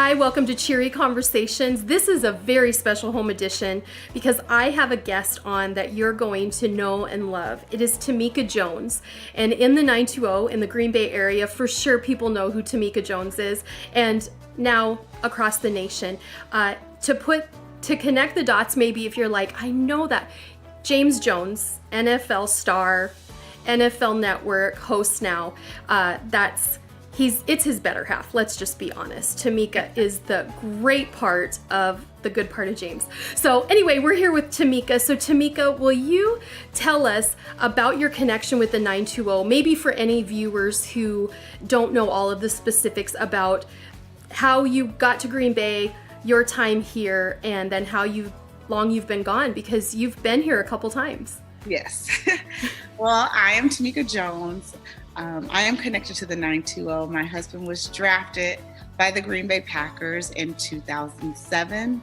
Hi, welcome to Cheery Conversations. This is a very special home edition because I have a guest on that you're going to know and love. It is Tamika Jones. And in the 920 in the Green Bay area, for sure people know who Tamika Jones is. And now across the nation. To connect the dots, maybe if you're like, I know that. James Jones, NFL star, NFL Network host now. It's his better half. Let's just be honest. Tamika is the great part of the good part of James. So anyway, we're here with Tamika. So Tamika, will you tell us about your connection with the 920? Maybe for any viewers who don't know all of the specifics about how you got to Green Bay, your time here, and then how long you've been gone, because you've been here a couple times. Yes. Well, I am Tamika Jones. I am connected to the 920. My husband was drafted by the Green Bay Packers in 2007,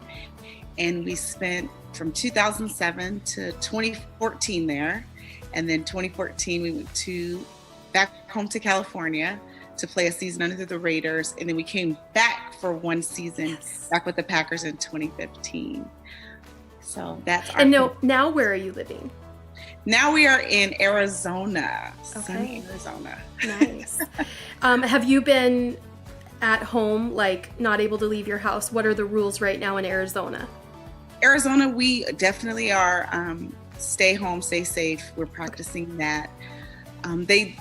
and we spent from 2007 to 2014 there. And then 2014, we went back home to California to play a season under the Raiders, and then we came back for one season, back with the Packers in 2015. So that's our... And now where are you living? Now we are in Arizona, Okay. Sunny Arizona. Nice. Have you been at home, like not able to leave your house? What are the rules right now in Arizona? Arizona, we definitely are stay home, stay safe. We're practicing that. They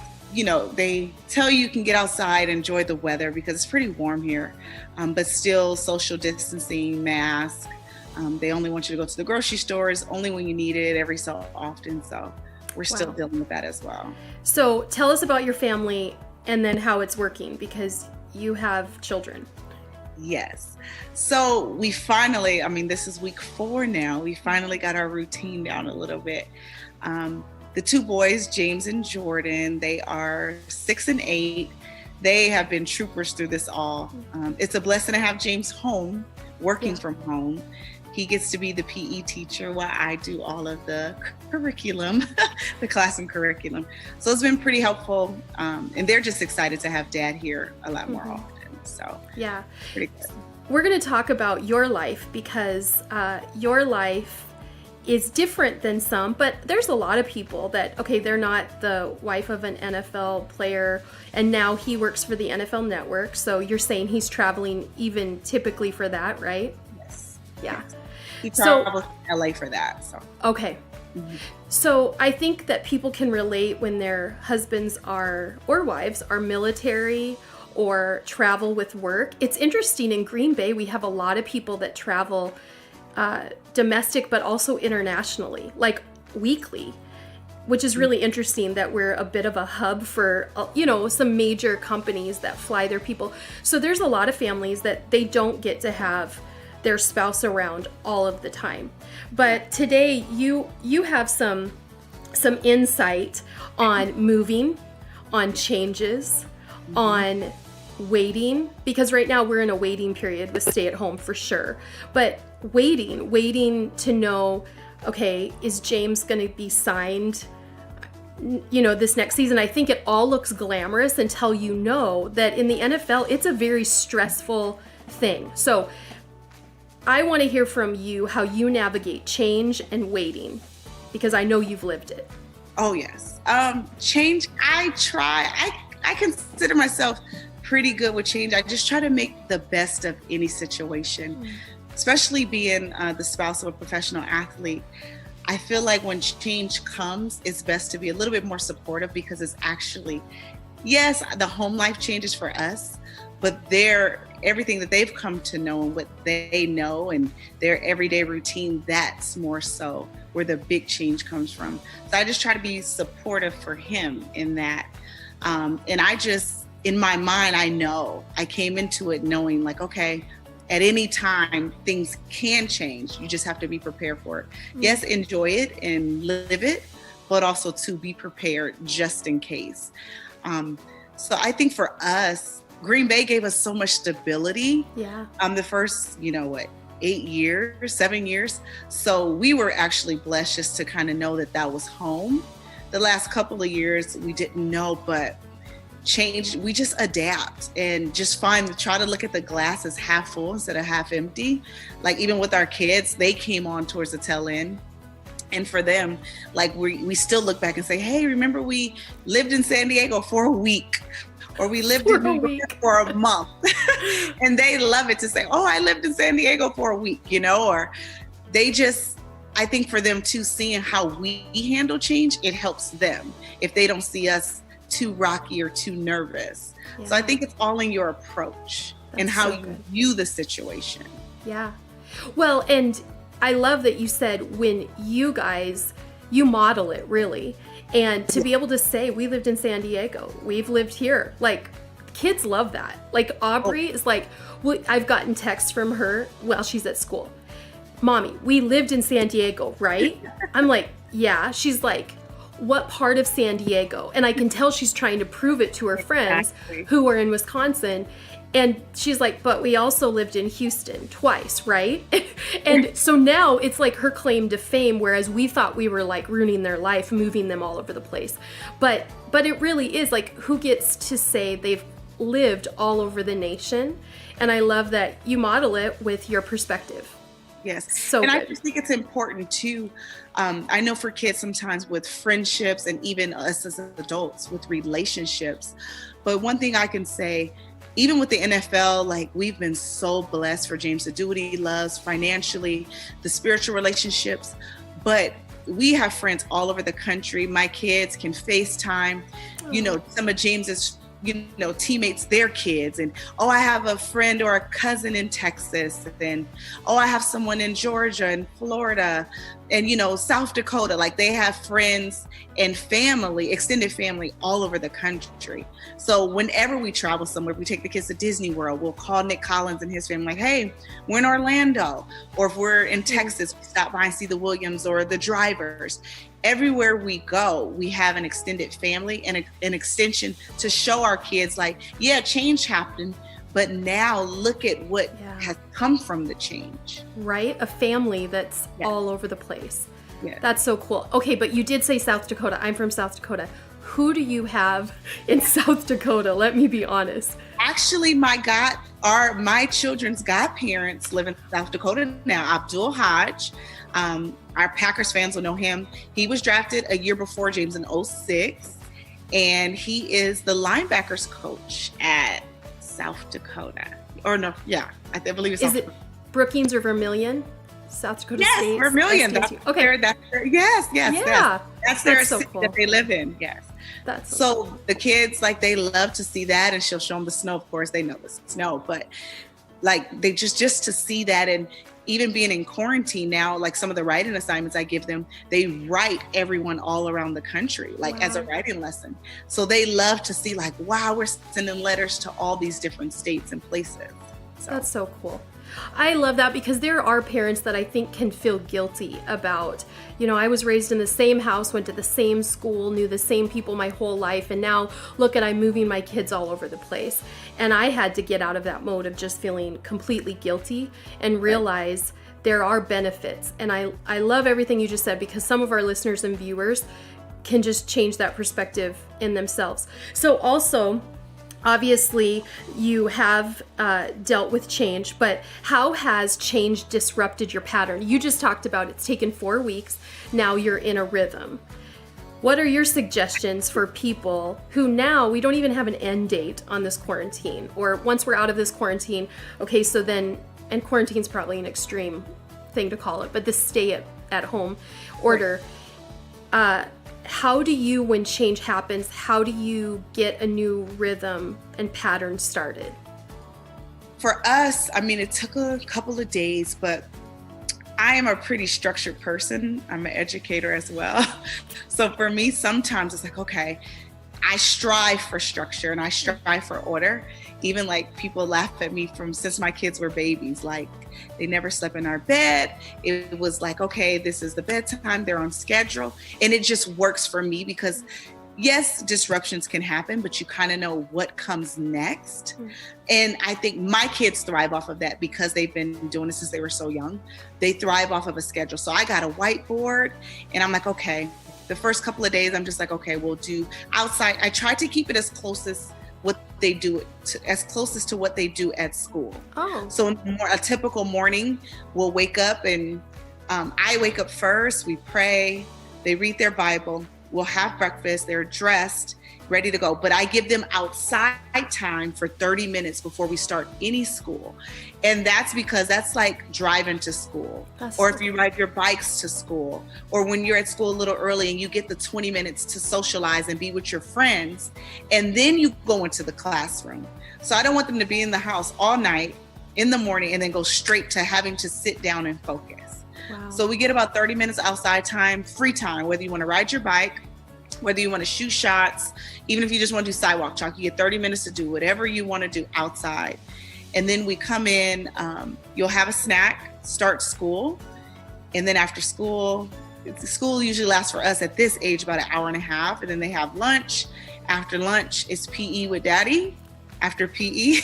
tell you can get outside, enjoy the weather because it's pretty warm here, but still social distancing, mask. They only want you to go to the grocery stores only when you need it every so often. So we're still dealing with that as well. So tell us about your family and then how it's working, because you have children. Yes. So we finally, this is week 4 now. We finally got our routine down a little bit. The 2 boys, James and Jordan, they are 6 and 8. They have been troopers through this all. It's a blessing to have James home, working from home. He gets to be the PE teacher while I do all of the curriculum, the classroom curriculum. So it's been pretty helpful. And they're just excited to have Dad here a lot more often. So yeah, pretty good. We're going to talk about your life because your life is different than some, but there's a lot of people that, they're not the wife of an NFL player, and now he works for the NFL Network. So you're saying he's traveling even typically for that, right? Yes. Yeah. He traveled to LA for that. So. Okay. Mm-hmm. So I think that people can relate when their husbands or wives are military or travel with work. It's interesting, in Green Bay, we have a lot of people that travel domestic, but also internationally, like weekly, which is really interesting that we're a bit of a hub for, some major companies that fly their people. So there's a lot of families that they don't get to have their spouse around all of the time. But today you have some insight on moving, on changes, on waiting, because right now we're in a waiting period with stay at home for sure. But waiting to know, is James going to be signed, this next season? I think it all looks glamorous until you know that in the NFL, it's a very stressful thing. So I want to hear from you how you navigate change and waiting, because I know you've lived it. Oh, yes. Change, I consider myself pretty good with change. I just try to make the best of any situation, especially being the spouse of a professional athlete. I feel like when change comes, it's best to be a little bit more supportive, because it's actually, yes, the home life changes for us, but everything that they've come to know and what they know and their everyday routine, that's more so where the big change comes from. So I just try to be supportive for him in that. And in my mind, I came into it knowing like, at any time things can change. You just have to be prepared for it. Yes, enjoy it and live it, but also to be prepared just in case. So I think for us, Green Bay gave us so much stability. Yeah. The first, 7 years. So we were actually blessed just to kind of know that was home. The last couple of years we didn't know, but change, we just adapt and just try to look at the glass as half full instead of half empty. Like even with our kids, they came on towards the tail end. And for them, like we still look back and say, hey, remember we lived in San Diego for a week, or we lived in New York for a month. And they love it to say, oh, I lived in San Diego for a week, you know, or they just, I think for them too, seeing how we handle change, it helps them if they don't see us too rocky or too nervous. Yeah. So I think it's all in your approach and how you view the situation. Yeah. Well, and I love that you said when you guys, you model it really. And to be able to say, we lived in San Diego, we've lived here. Like, kids love that. Like, Aubrey is like, well, I've gotten texts from her while she's at school. Mommy, we lived in San Diego, right? I'm like, yeah. She's like, what part of San Diego? And I can tell she's trying to prove it to her friends who are in Wisconsin. And she's like, but we also lived in Houston twice, right? And so now it's like her claim to fame, whereas we thought we were like ruining their life, moving them all over the place. But it really is like, who gets to say they've lived all over the nation? And I love that you model it with your perspective. Yes. So and good. I just think it's important too. I know for kids sometimes with friendships and even us as adults with relationships. But one thing I can say, even with the NFL, like we've been so blessed for James to do what he loves financially, the spiritual relationships, but we have friends all over the country. My kids can FaceTime, you know, some of James's, you know, teammates, their kids. And, oh, I have a friend or a cousin in Texas. And, oh, I have someone in Georgia and Florida and, you know, South Dakota. Like they have friends and family, extended family all over the country. So whenever we travel somewhere, we take the kids to Disney World, we'll call Nick Collins and his family like, hey, we're in Orlando. Or if we're in Texas, we stop by and see the Williams or the Drivers. Everywhere we go, we have an extended family and an extension to show our kids like, yeah, change happened, but now look at what has come from the change. Right? A family that's all over the place. Yeah. That's so cool. Okay, but you did say South Dakota. I'm from South Dakota. Who do you have in South Dakota? Let me be honest. Actually, my children's godparents live in South Dakota now. Abdul Hodge. Our Packers fans will know him. He was drafted a year before James in 2006, and he is the linebackers coach at South Dakota. Or no, yeah, I believe it's Is it Brookings or Vermillion? South Dakota State? Yes, Vermillion. That's their so city cool. that they live in. Yes. That's so cool. The kids, like, they love to see that, and she'll show them the snow. Of course, they know the snow, but like they just to see that. And even being in quarantine now, like some of the writing assignments I give them, they write everyone all around the country, like as a writing lesson. So they love to see like, wow, we're sending letters to all these different states and places. So. That's so cool. I love that because there are parents that I think can feel guilty about, you know, I was raised in the same house, went to the same school, knew the same people my whole life, and now look at I'm moving my kids all over the place. And I had to get out of that mode of just feeling completely guilty and realize there are benefits. And I love everything you just said because some of our listeners and viewers can just change that perspective in themselves. So also, obviously, you have dealt with change, but how has change disrupted your pattern? You just talked about it's taken 4 weeks. Now you're in a rhythm. What are your suggestions for people who now we don't even have an end date on this quarantine? Or once we're out of this quarantine, okay, so then, and quarantine's probably an extreme thing to call it, but the stay at home order, how do you, when change happens, how do you get a new rhythm and pattern started? For us, I mean, it took a couple of days, but I am a pretty structured person. I'm an educator as well. So for me, sometimes it's like, okay, I strive for structure and I strive for order. Even like people laugh at me since my kids were babies, like they never slept in our bed. It was like, okay, this is the bedtime, they're on schedule. And it just works for me because yes, disruptions can happen, but you kind of know what comes next. And I think my kids thrive off of that because they've been doing it since they were so young. They thrive off of a schedule. So I got a whiteboard and I'm like, okay, the first couple of days, I'm just like, okay, we'll do outside. I try to keep it as close as what they do, as closest to what they do at school. Oh. So a typical morning, we'll wake up and I wake up first, we pray, they read their Bible, we'll have breakfast, they're dressed, ready to go. But I give them outside time for 30 minutes before we start any school. And that's because that's like driving to school, or if you ride your bikes to school, or when you're at school a little early and you get the 20 minutes to socialize and be with your friends, and then you go into the classroom. So I don't want them to be in the house all night in the morning and then go straight to having to sit down and focus. Wow. So we get about 30 minutes outside time, free time, whether you want to ride your bike, whether you want to shoot shots, even if you just want to do sidewalk chalk, you get 30 minutes to do whatever you want to do outside. And then we come in, you'll have a snack, start school. And then after school usually lasts for us at this age about an hour and a half. And then they have lunch. After lunch, it's PE with daddy. After PE,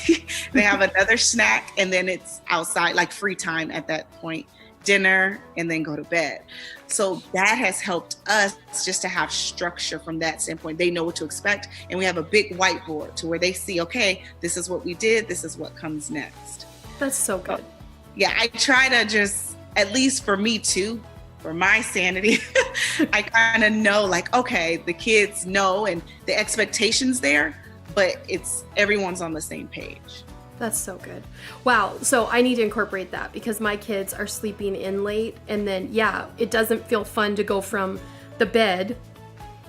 they have another snack. And then it's outside, like free time at that point, dinner, and then go to bed. So that has helped us just to have structure from that standpoint. They know what to expect. And we have a big whiteboard to where they see, okay, this is what we did. This is what comes next. That's so good. Yeah, I try to just, at least for me too, for my sanity, I kind of know like, okay, the kids know and the expectations there, but it's everyone's on the same page. That's so good. Wow. So I need to incorporate that because my kids are sleeping in late. And then, yeah, it doesn't feel fun to go from the bed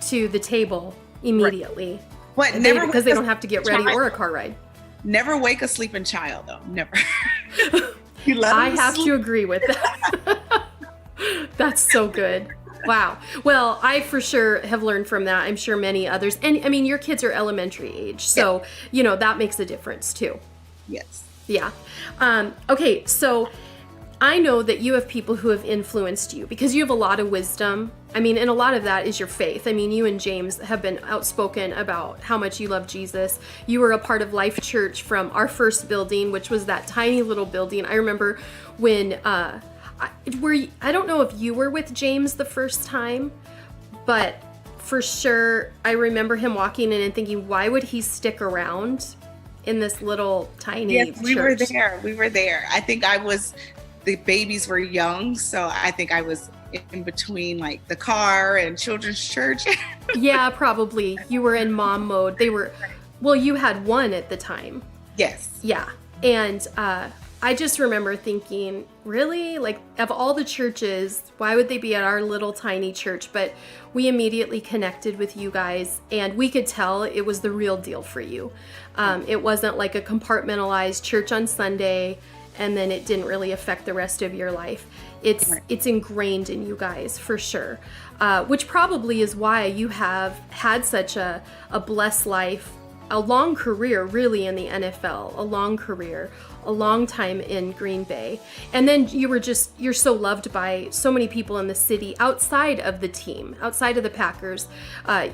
to the table immediately. But never because they don't have to get ready or a car ride. Never wake a sleeping child, though. Never. I have to agree with that. That's so good. Wow. Well, I for sure have learned from that. I'm sure many others. And I mean, your kids are elementary age. So, you know, that makes a difference too. Yes. Yeah. Okay, so I know that you have people who have influenced you because you have a lot of wisdom. I mean, and a lot of that is your faith. I mean, you and James have been outspoken about how much you love Jesus. You were a part of Life Church from our first building, which was that tiny little building. I remember when, I don't know if you were with James the first time, but for sure, I remember him walking in and thinking, why would he stick around in this little tiny church? We were there. I think the babies were young, so I think I was in between like the car and children's church. Yeah, probably. You were in mom mode. You had one at the time. Yes. Yeah. And I just remember thinking, really? Like, of all the churches, why would they be at our little tiny church? But we immediately connected with you guys, and we could tell it was the real deal for you. It wasn't like a compartmentalized church on Sunday, and then it didn't really affect the rest of your life. It's ingrained in you guys, for sure. Which probably is why you have had such a blessed life, a long career really in the NFL, a long career, a long time in Green Bay. And then you're so loved by so many people in the city outside of the team, outside of the Packers.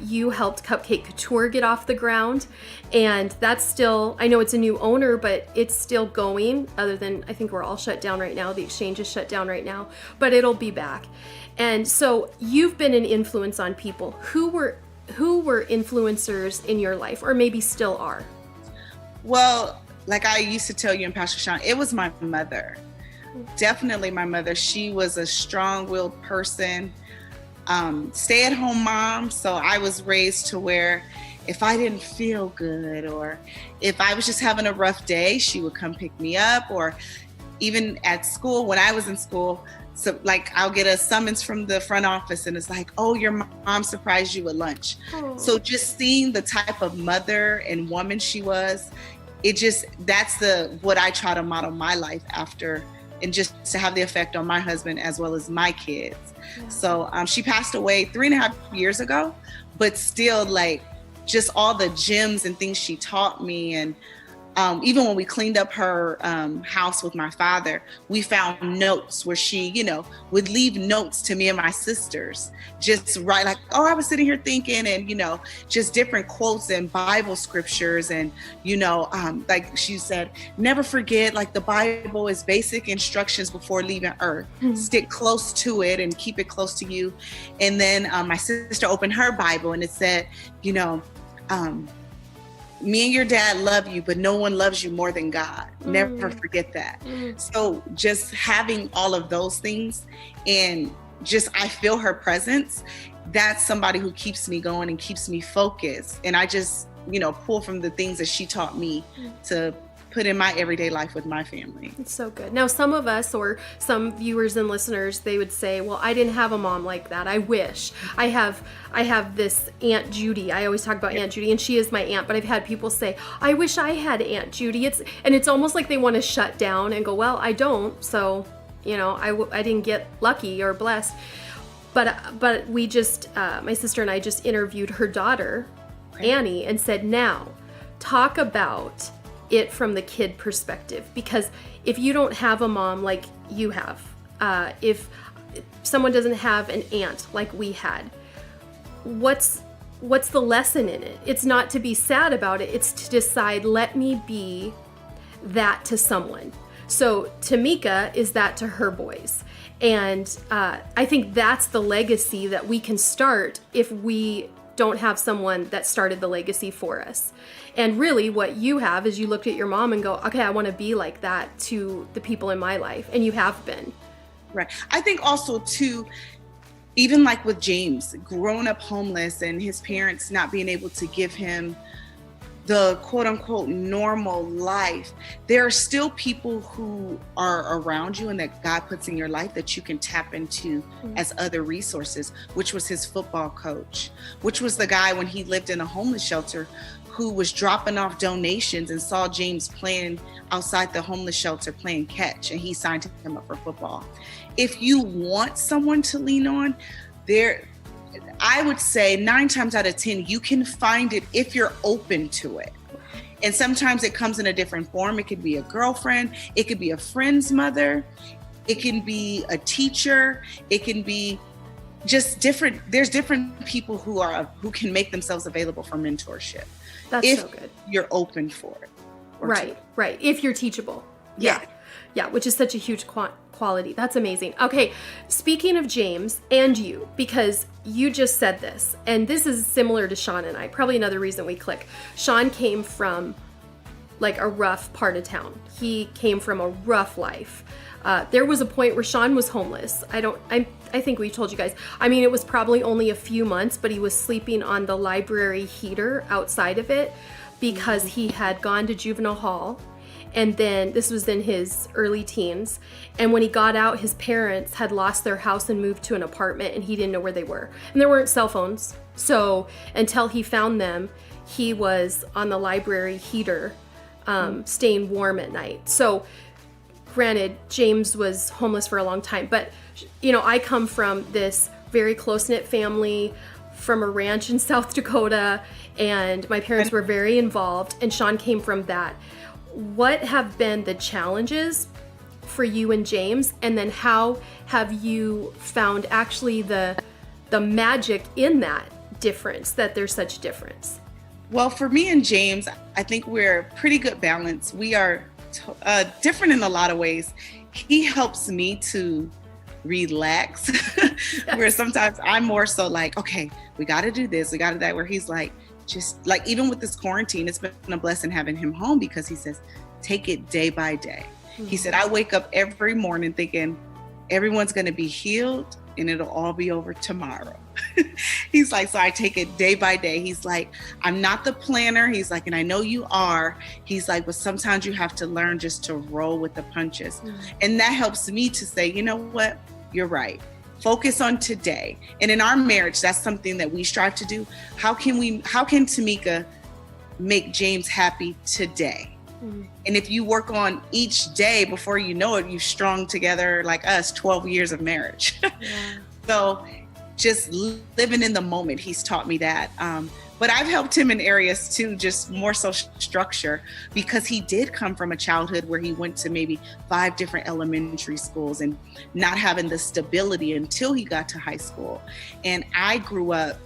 You helped Cupcake Couture get off the ground. And that's still, I know it's a new owner, but it's still going, other than I think we're all shut down right now. The exchange is shut down right now, but it'll be back. And so you've been an influence on people. Who were influencers in your life, or maybe still are? Well, like I used to tell you and Pastor Sean, it was my mother. Definitely my mother. She was a strong-willed person, stay-at-home mom. So I was raised to where if I didn't feel good or if I was just having a rough day, she would come pick me up. Or even at school, when I was in school, so like I'll get a summons from the front office and it's like, oh, your mom surprised you at lunch. Oh. So just seeing the type of mother and woman she was, that's what I try to model my life after, and just to have the effect on my husband as well as my kids. Yeah. So she passed away 3.5 years ago, but still like just all the gems and things she taught me, and even when we cleaned up her house with my father, we found notes where she, would leave notes to me and my sisters, just write like, oh, I was sitting here thinking, and, just different quotes and Bible scriptures. And, like she said, never forget, like the Bible is basic instructions before leaving earth. Stick close to it and keep it close to you. And then my sister opened her Bible and it said, me and your dad love you, but no one loves you more than God. Never forget that. So just having all of those things, and just, I feel her presence. That's somebody who keeps me going and keeps me focused. And I just, pull from the things that she taught me to put in my everyday life with my family. It's so good. Now, some of us, or some viewers and listeners, they would say, well, I didn't have a mom like that. I wish. I have this Aunt Judy. I always talk about Aunt Judy, and she is my aunt, but I've had people say, I wish I had Aunt Judy. It's almost like they want to shut down and go, well, I don't. So, I didn't get lucky or blessed. But we just, my sister and I just interviewed her daughter, Annie, and said, now talk about it from the kid perspective, because if you don't have a mom like you have, if someone doesn't have an aunt like we had, what's the lesson in it? It's not to be sad about it. It's to decide, let me be that to someone. So Tamika is that to her boys. And I think that's the legacy that we can start if we don't have someone that started the legacy for us. And really what you have is you looked at your mom and go, okay, I want to be like that to the people in my life. And you have been. Right. I think also too, even like with James, growing up homeless and his parents not being able to give him the quote unquote normal life, there are still people who are around you and that God puts in your life that you can tap into as other resources, which was his football coach, which was the guy when he lived in a homeless shelter who was dropping off donations and saw James playing outside the homeless shelter playing catch, and he signed him up for football. If you want someone to lean on, I would say 9 times out of 10, you can find it if you're open to it. And sometimes it comes in a different form. It could be a girlfriend. It could be a friend's mother. It can be a teacher. It can be just different. There's different people who can make themselves available for mentorship. That's so good. You're open for it. Right. If you're teachable. Yeah. Yeah, which is such a huge quality. That's amazing. Okay, speaking of James and you, because you just said this, and this is similar to Sean and I, probably another reason we click. Sean came from like a rough part of town. He came from a rough life. There was a point where Sean was homeless. I think we told you guys. I mean, it was probably only a few months, but he was sleeping on the library heater outside of it because he had gone to juvenile hall. And then this was in his early teens. And when he got out, his parents had lost their house and moved to an apartment, and he didn't know where they were. And there weren't cell phones. So until he found them, he was on the library heater, staying warm at night. So granted, James was homeless for a long time, but I come from this very close-knit family from a ranch in South Dakota, and my parents were very involved, and Sean came from that. What have been the challenges for you and James, and then how have you found actually the magic in that difference, that there's such difference? Well, for me and James, I think we're a pretty good balance. We are different in a lot of ways. He helps me to relax, where sometimes I'm more so like, okay, we got to do this, we got to do that, where he's like, just like, even with this quarantine, it's been a blessing having him home, because he says, take it day by day. He said, I wake up every morning thinking everyone's going to be healed and it'll all be over tomorrow. He's like, so I take it day by day. He's like, I'm not the planner. He's like, and I know you are. He's like, but sometimes you have to learn just to roll with the punches. And that helps me to say, you know what? You're right. Focus on today. And in our marriage, that's something that we strive to do. How can Tamika make James happy today? And if you work on each day, before you know it, you've strung together, like us, 12 years of marriage. So just living in the moment, he's taught me that. But I've helped him in areas too, just more so structure, because he did come from a childhood where he went to maybe 5 different elementary schools and not having the stability until he got to high school. And I grew up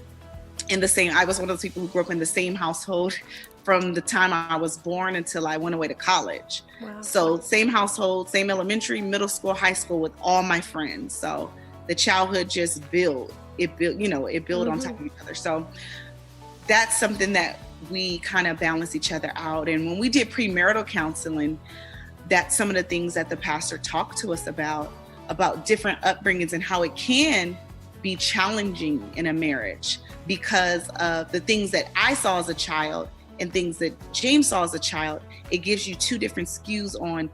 I was one of those people who grew up in the same household from the time I was born until I went away to college. Wow. So same household, same elementary, middle school, high school with all my friends. So the childhood just built on top of each other. So that's something that we kind of balance each other out. And when we did premarital counseling, that's some of the things that the pastor talked to us about different upbringings and how it can be challenging in a marriage because of the things that I saw as a child and things that James saw as a child. It gives you 2 different skews on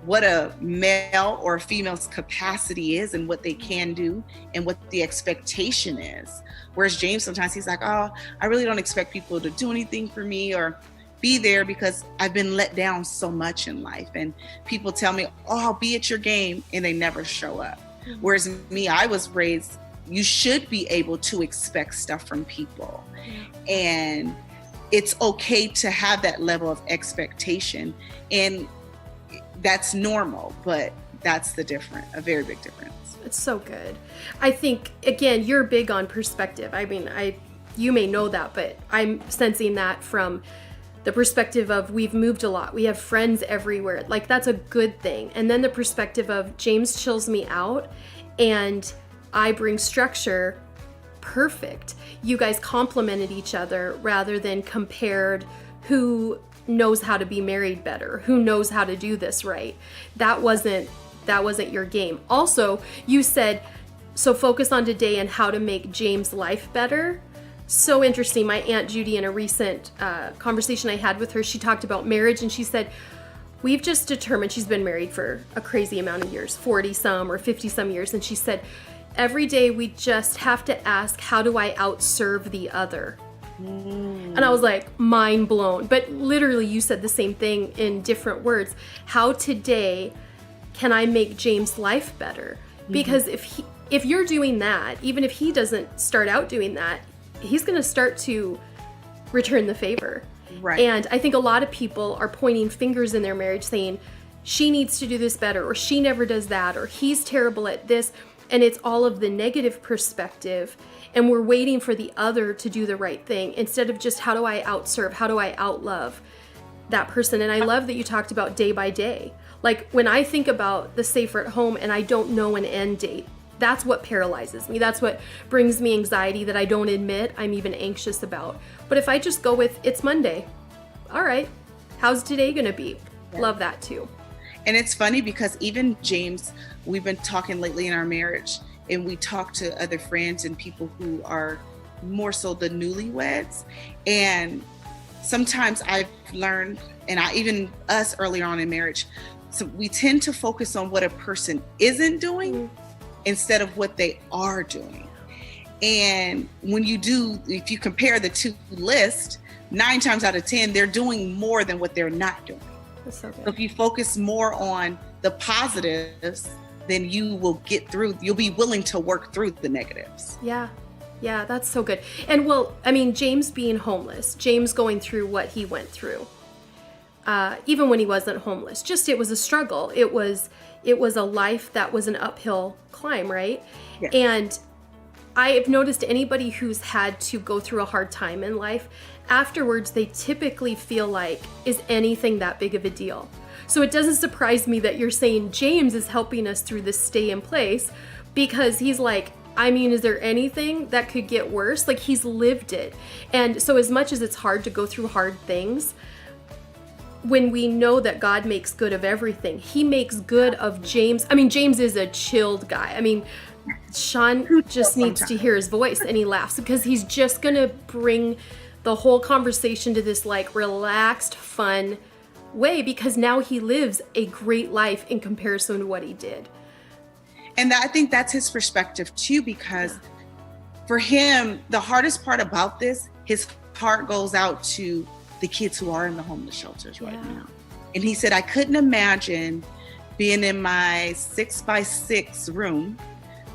what a male or a female's capacity is and what they can do and what the expectation is. Whereas James, sometimes he's like, oh, I really don't expect people to do anything for me or be there because I've been let down so much in life. And people tell me, oh, I'll be at your game, and they never show up. Mm-hmm. Whereas me, I was raised, you should be able to expect stuff from people. Mm-hmm. And it's okay to have that level of expectation. And that's normal, but that's a very big difference. It's so good. I think, again, you're big on perspective. I mean, you may know that, but I'm sensing that from the perspective of we've moved a lot. We have friends everywhere. Like, that's a good thing. And then the perspective of James chills me out and I bring structure. Perfect. You guys complemented each other rather than compared who knows how to be married better, who knows how to do this right. That wasn't your game. Also, you said, so focus on today and how to make James' life better. So interesting. My Aunt Judy, in a recent conversation I had with her, she talked about marriage and she said, we've just determined, she's been married for a crazy amount of years, 40 some or 50 some years. And she said, every day we just have to ask, how do I outserve the other? And I was like, mind blown. But literally you said the same thing in different words. How today can I make James' life better? Because if you're doing that, even if he doesn't start out doing that, he's going to start to return the favor. Right. And I think a lot of people are pointing fingers in their marriage saying, she needs to do this better, or she never does that, or he's terrible at this. And it's all of the negative perspective. And we're waiting for the other to do the right thing instead of just, how do I outserve? How do I outlove that person? And I love that you talked about day by day. Like, when I think about the Safer at Home and I don't know an end date, that's what paralyzes me. That's what brings me anxiety that I don't admit I'm even anxious about. But if I just go with, it's Monday. All right. How's today going to be? Yeah. Love that too. And it's funny because even James, we've been talking lately in our marriage, and we talk to other friends and people who are more so the newlyweds. And sometimes I've learned, and even us early on in marriage, so we tend to focus on what a person isn't doing instead of what they are doing. And when you do, if you compare the 2 lists, 9 times out of 10, they're doing more than what they're not doing. That's so good. So if you focus more on the positives, then you will get through, you'll be willing to work through the negatives. Yeah, that's so good. And well, I mean, James being homeless, James going through what he went through, even when he wasn't homeless, just, it was a struggle. It was a life that was an uphill climb, right? Yeah. And I have noticed anybody who's had to go through a hard time in life, afterwards, they typically feel like, is anything that big of a deal? So it doesn't surprise me that you're saying James is helping us through this stay in place, because he's like, I mean, is there anything that could get worse? Like, he's lived it. And so as much as it's hard to go through hard things, when we know that God makes good of everything, he makes good of James. I mean, James is a chilled guy. I mean, Sean just needs to hear his voice and he laughs, because he's just going to bring the whole conversation to this like relaxed, fun way, because now he lives a great life in comparison to what he did. And I think that's his perspective too, because for him, the hardest part about this, his heart goes out to the kids who are in the homeless shelters right now. And he said, I couldn't imagine being in my 6x6 room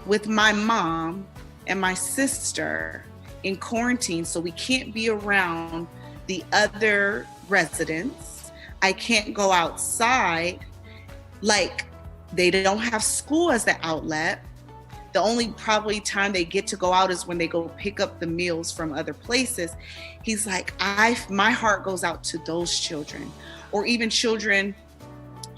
with my mom and my sister in quarantine, so we can't be around the other residents. I can't go outside. Like, they don't have school as the outlet. The only probably time they get to go out is when they go pick up the meals from other places. He's like, my heart goes out to those children, or even children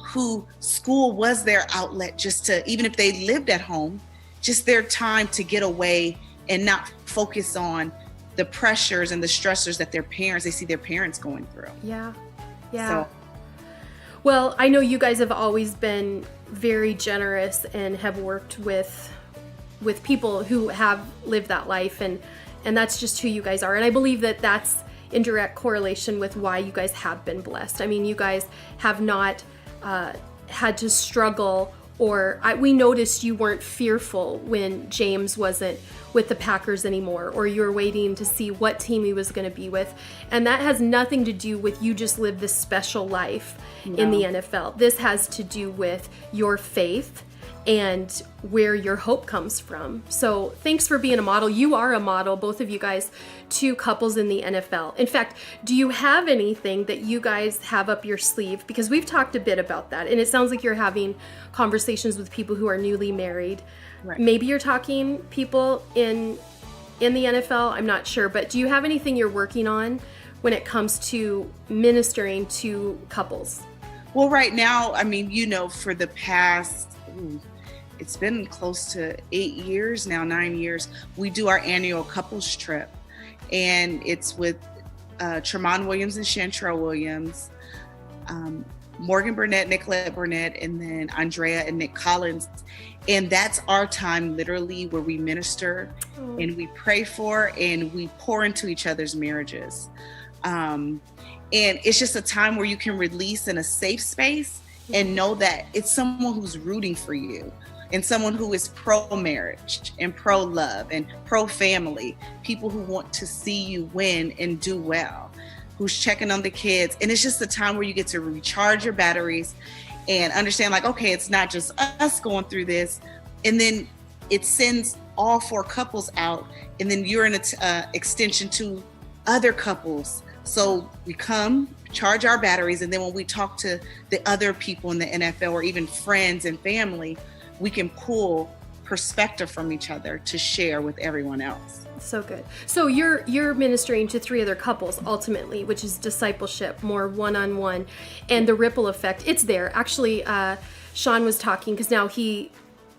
who school was their outlet, just to, even if they lived at home, just their time to get away and not focus on the pressures and the stressors that they see their parents going through. Yeah. So, well, I know you guys have always been very generous and have worked with people who have lived that life, and that's just who you guys are. And I believe that that's in direct correlation with why you guys have been blessed. I mean, you guys have not had to struggle, or we noticed you weren't fearful when James wasn't with the Packers anymore, or you were waiting to see what team he was going to be with. And that has nothing to do with you just live this special life in the NFL. This has to do with your faith and where your hope comes from. So thanks for being a model. You are a model, both of you guys, to couples in the NFL. In fact, do you have anything that you guys have up your sleeve? Because we've talked a bit about that, and it sounds like you're having conversations with people who are newly married. Right. Maybe you're talking people in the NFL, I'm not sure, but do you have anything you're working on when it comes to ministering to couples? Well, right now, I mean, for the past, it's been close to 8 years now, 9 years, we do our annual couples trip. And it's with Tremont Williams and Chantrell Williams, Morgan Burnett, Nicolette Burnett, and then Andrea and Nick Collins. And that's our time, literally, where we minister and we pray for and we pour into each other's marriages. And it's just a time where you can release in a safe space and know that it's someone who's rooting for you, and someone who is pro-marriage and pro-love and pro-family, people who want to see you win and do well, who's checking on the kids. And it's just a time where you get to recharge your batteries and understand, like, okay, it's not just us going through this. And then it sends all 4 couples out, and then you're an extension to other couples. So we come, charge our batteries, and then when we talk to the other people in the NFL or even friends and family, we can pull perspective from each other to share with everyone else. So good. So you're ministering to 3 other couples ultimately, which is discipleship, more one-on-one, and the ripple effect. It's there. Actually, Sean was talking, because now he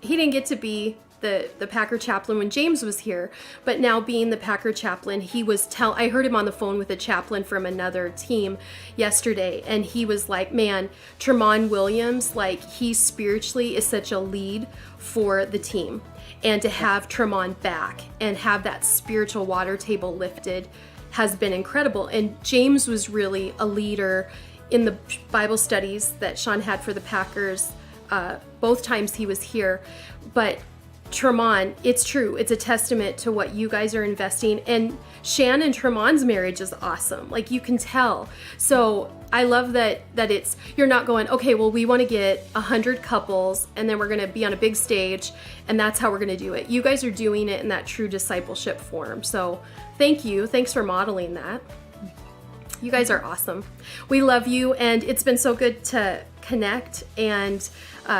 didn't get to be the Packer chaplain when James was here, but now being the Packer chaplain, I heard him on the phone with a chaplain from another team yesterday, and he was like, man, Tremont Williams, like, he spiritually is such a lead for the team, and to have Tremont back and have that spiritual water table lifted has been incredible. And James was really a leader in the Bible studies that Sean had for the Packers both times he was here. But Tremont, it's true. It's a testament to what you guys are investing. And Shan and Tremont's marriage is awesome. Like, you can tell. So I love that you're not going, okay, well, we want to get 100 couples and then we're going to be on a big stage and that's how we're going to do it. You guys are doing it in that true discipleship form. So thank you. Thanks for modeling that. You guys are awesome. We love you, and it's been so good to connect and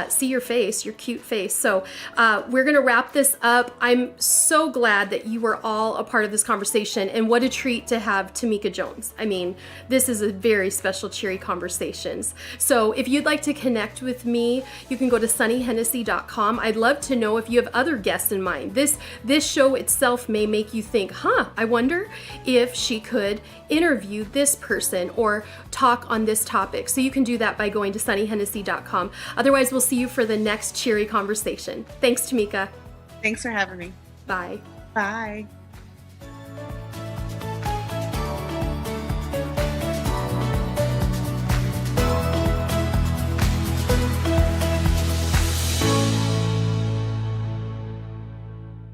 see your face, your cute face. So we're going to wrap this up. I'm so glad that you were all a part of this conversation, and what a treat to have Tamika Jones. I mean, this is a very special Cheery Conversations. So if you'd like to connect with me, you can go to sunnyhennessy.com. I'd love to know if you have other guests in mind. This show itself may make you think, I wonder if she could interview this person or talk on this topic. So you can do that by going to sunnyhennessy.com. Otherwise, we'll see you for the next Cheery Conversation. Thanks, Tamika. Thanks for having me. Bye. Bye.